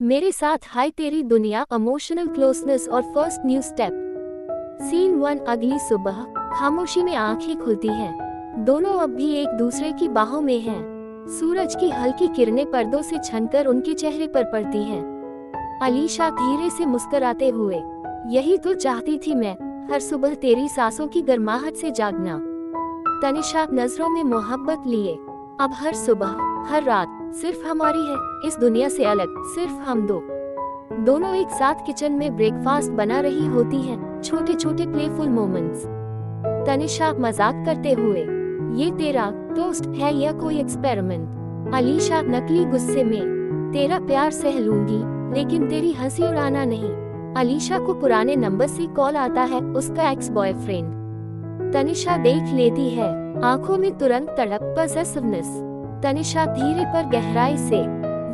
मेरे साथ हाय तेरी दुनिया, इमोशनल क्लोजनेस और फर्स्ट न्यू स्टेप। सीन 1। अगली सुबह खामोशी में आंखें खुलती हैं। दोनों अब भी एक दूसरे की बाहों में हैं। सूरज की हल्की किरणें पर्दों से छनकर उनके चेहरे पर पड़ती हैं। अलीशा धीरे से मुस्कुराते हुए, यही तो चाहती थी मैं, हर सुबह तेरी सांसों की गर्माहट से जागना। तनिषा नजरों में मोहब्बत लिए, अब हर सुबह हर रात सिर्फ हमारी है, इस दुनिया से अलग सिर्फ हम दो। दोनों एक साथ किचन में ब्रेकफास्ट बना रही होती हैं, छोटे छोटे प्लेफुल मोमेंट्स। तनिषा मजाक करते हुए, ये तेरा टोस्ट है या कोई एक्सपेरिमेंट? अलीशा नकली गुस्से में, तेरा प्यार सह लूंगी लेकिन तेरी हंसी उड़ाना नहीं। अलीशा को पुराने नंबर से कॉल आता है, उसका एक्स बॉयफ्रेंड। तनिषा देख लेती है, आंखों में तुरंत तड़प, पॉसेसिवनेस। तनिषा धीरे पर गहराई से,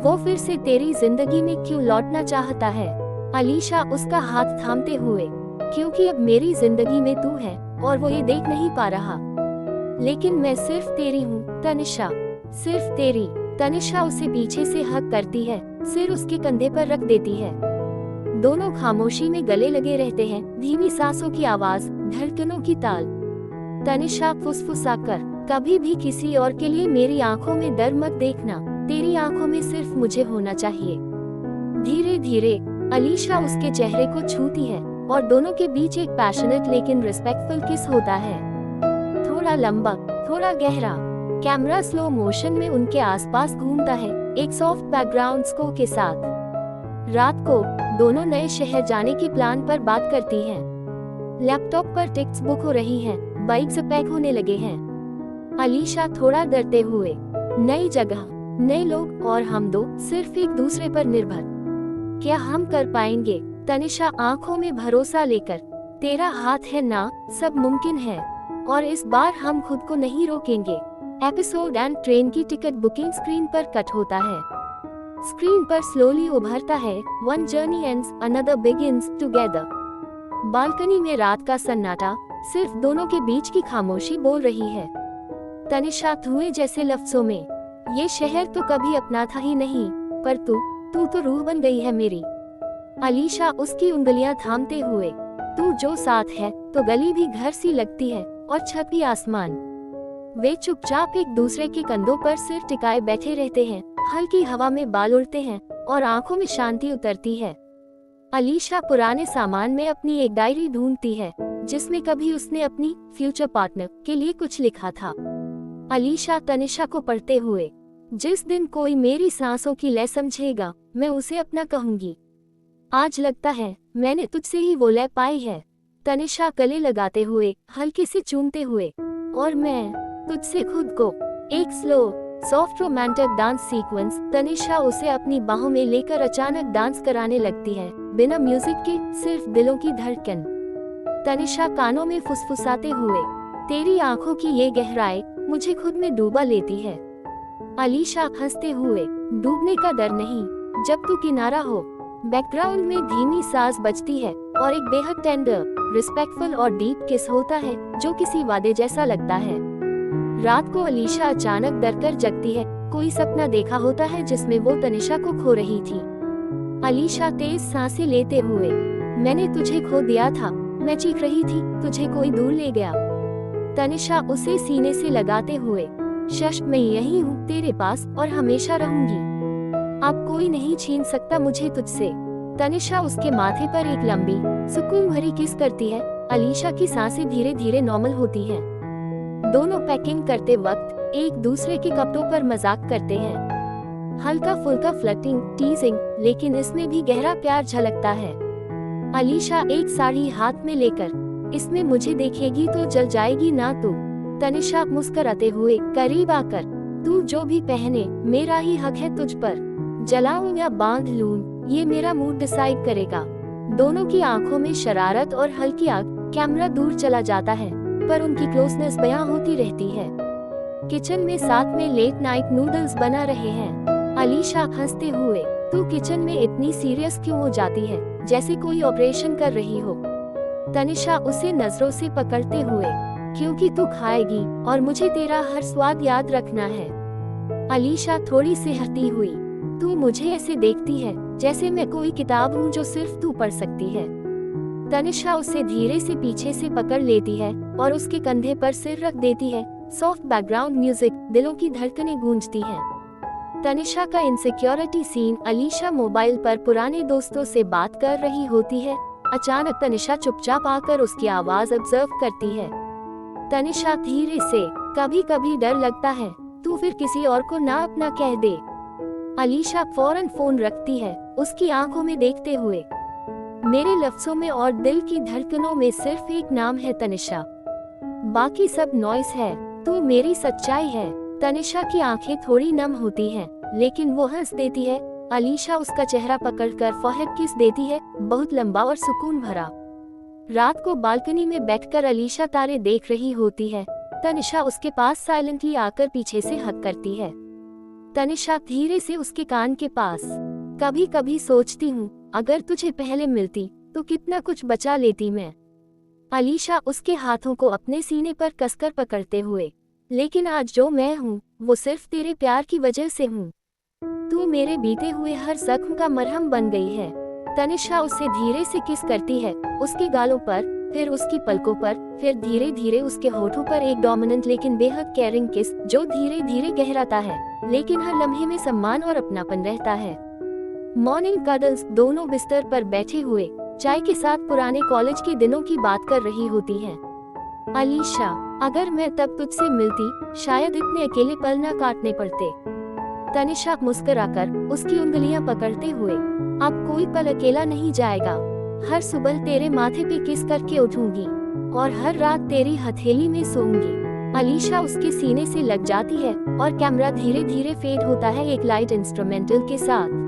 वो फिर से तेरी जिंदगी में क्यों लौटना चाहता है? अलीशा उसका हाथ थामते हुए, क्योंकि अब मेरी जिंदगी में तू है और वो ये देख नहीं पा रहा। लेकिन मैं सिर्फ तेरी हूँ तनिषा, सिर्फ तेरी। तनिषा उसे पीछे से हग करती है, सिर उसके कंधे पर रख देती है। दोनों खामोशी में गले लगे रहते हैं, धीमी सांसों की आवाज, धड़कनों की ताल। तनिषा फुसफुसाकर, कभी भी किसी और के लिए मेरी आंखों में डर मत देखना, तेरी आंखों में सिर्फ मुझे होना चाहिए। धीरे धीरे अलीशा उसके चेहरे को छूती है और दोनों के बीच एक पैशनेट लेकिन रिस्पेक्टफुल किस होता है। थोड़ा लंबा, थोड़ा गहरा। कैमरा स्लो मोशन में उनके आसपास घूमता है, एक सॉफ्ट बैकग्राउंड स्कोर के साथ। रात को दोनों नए शहर जाने के प्लान पर बात करती हैं। लैपटॉप पर टिकट्स बुक हो रही हैं, बाइक्स पैक होने लगे हैं। अलीशा थोड़ा डरते हुए, नई जगह, नए लोग और हम दो सिर्फ एक दूसरे पर निर्भर, क्या हम कर पाएंगे? तनिषा आंखों में भरोसा लेकर, तेरा हाथ है ना, सब मुमकिन है और इस बार हम खुद को नहीं रोकेंगे। एपिसोड एंड ट्रेन की टिकट बुकिंग स्क्रीन पर कट होता है। स्क्रीन पर स्लोली उभरता है, one journey ends, another begins together. Balcony में रात का सन्नाटा, सिर्फ दोनों के बीच की खामोशी बोल रही है। तनिषा धुएं जैसे लफ्जों में, ये शहर तो कभी अपना था ही नहीं, पर तू तो रूह बन गई है मेरी। अलीशा उसकी उंगलियां थामते हुए, तू जो साथ है तो गली भी घर सी लगती है और छत भी आसमान। वे चुपचाप एक दूसरे के कंधों पर सिर टिकाए बैठे रहते हैं, हल्की हवा में बाल उड़ते हैं और आंखों में शांति उतरती है। अलीशा पुराने सामान में अपनी एक डायरी ढूंढती है, जिसमें कभी उसने अपनी फ्यूचर पार्टनर के लिए कुछ लिखा था। अलीशा तनिषा को पढ़ते हुए, जिस दिन कोई मेरी सांसों की लय समझेगा, मैं उसे अपना कहूंगी। आज लगता है मैंने तुझसे ही वो लय पाई है। तनिषा गले लगाते हुए, हल्के से चूमते हुए, और मैं तुझसे खुद को। एक slow soft romantic dance sequence. Tanisha उसे अपनी बाहों में लेकर अचानक डांस कराने लगती है, बिना म्यूजिक के, सिर्फ दिलों की धड़कन। तनिषा कानों में फुसफुसाते हुए, तेरी आंखों की ये गहराई मुझे खुद में डूबा लेती है। अलीशा हंसते हुए, डूबने का डर नहीं, जब तू किनारा हो। बैकग्राउंड में धीमी सांस बजती है और एक बेहद टेंडर, रिस्पेक्टफुल और डीप किस होता है, जो किसी वादे जैसा लगता है। रात को अलीशा अचानक डरकर जगती है, कोई सपना देखा होता है जिसमें वो तनिषा को खो रही थी। अलीशा तेज सांसें लेते हुए, मैंने तुझे खो दिया था, मैं चीख रही थी, तुझे कोई दूर ले गया। तनिषा उसे सीने से लगाते हुए, शश, मैं यही हूँ तेरे पास और हमेशा रहूंगी। अब कोई नहीं छीन सकता मुझे तुझसे। तनिषा उसके माथे पर एक लंबी, सुकून भरी किस करती है। अलीशा की सांसें धीरे धीरे नॉर्मल होती हैं। दोनों पैकिंग करते वक्त एक दूसरे के कपड़ों पर मजाक करते हैं, हल्का फुल्का फ्लर्टिंग, टीजिंग, लेकिन इसमें भी गहरा प्यार झलकता है। अलीशा एक साड़ी हाथ में लेकर, इसमें मुझे देखेगी तो जल जाएगी ना तू? तनिषा मुस्कुराते हुए करीब आकर, तू जो भी पहने मेरा ही हक है तुझ पर, जलाऊं या बांध लूं ये मेरा मूड डिसाइड करेगा। दोनों की आंखों में शरारत और हल्की आग। कैमरा दूर चला जाता है, पर उनकी क्लोजनेस बयां होती रहती है। किचन में साथ में लेट नाइट नूडल्स बना रहे हैं। अलीशा हंसते हुए, तू किचन में इतनी सीरियस क्यों हो जाती है, जैसे कोई ऑपरेशन कर रही हो? तनिषा उसे नजरों से पकड़ते हुए, क्योंकि तू खाएगी और मुझे तेरा हर स्वाद याद रखना है। अलीशा थोड़ी सिहरती हुई, तू मुझे ऐसे देखती है जैसे मैं कोई किताब हूँ जो सिर्फ तू पढ़ सकती है। तनिषा उसे धीरे से पीछे से पकड़ लेती है और उसके कंधे पर सिर रख देती है। सॉफ्ट बैकग्राउंड म्यूजिक, दिलों की धड़कनें गूंजती हैं। तनिषा का इनसिक्योरिटी सीन। अलीशा मोबाइल पर पुराने दोस्तों से बात कर रही होती है। अचानक तनिषा चुपचाप आकर उसकी आवाज ऑब्जर्व करती है। तनिषा धीरे से, कभी कभी डर लगता है तू फिर किसी और को ना अपना कह दे। अलीशा फौरन फोन रखती है, उसकी आंखों में देखते हुए। मेरे लफ्जों में और दिल की धड़कनों में सिर्फ एक नाम है तनिषा, बाकी सब नॉइस है। तू मेरी सच्चाई है। तनिषा की आंखें थोड़ी नम होती हैं, लेकिन वो हंस देती है। अलीशा उसका चेहरा पकड़कर फॉरहेड किस देती है, बहुत लंबा और सुकून भरा। रात को बालकनी में बैठकर अलीशा तारे देख रही होती है। तनिषा उसके पास साइलेंटली आकर पीछे से हग करती है। तनिषा धीरे से उसके कान के पास, कभी कभी सोचती हूँ अगर तुझे पहले मिलती तो कितना कुछ बचा लेती मैं। अलीशा उसके हाथों को अपने सीने पर कसकर पकड़ते हुए, लेकिन आज जो मैं हूँ वो सिर्फ तेरे प्यार की वजह से हूँ। तू मेरे बीते हुए हर जख्म का मरहम बन गई है। तनिषा उसे धीरे से किस करती है, उसके गालों पर, फिर उसकी पलकों पर, फिर धीरे धीरे उसके होठों पर। एक डोमिनेंट लेकिन बेहद केयरिंग किस जो धीरे धीरे गहराता है, लेकिन हर लम्हे में सम्मान और अपनापन रहता है। Morning cuddles. दोनों बिस्तर पर बैठे हुए चाय के साथ पुराने कॉलेज के दिनों की बात कर रही होती हैं। अलीशा, अगर मैं तब तुझसे मिलती शायद इतने अकेले पल न काटने पड़ते। तनिषा मुस्कुराकर उसकी उंगलियां पकड़ते हुए, अब कोई पल अकेला नहीं जाएगा। हर सुबह तेरे माथे पे किस करके उठूंगी और हर रात तेरी हथेली में सोऊंगी। अलीशा उसके सीने से लग जाती है और कैमरा धीरे धीरे फेड होता है एक लाइट इंस्ट्रूमेंटल के साथ।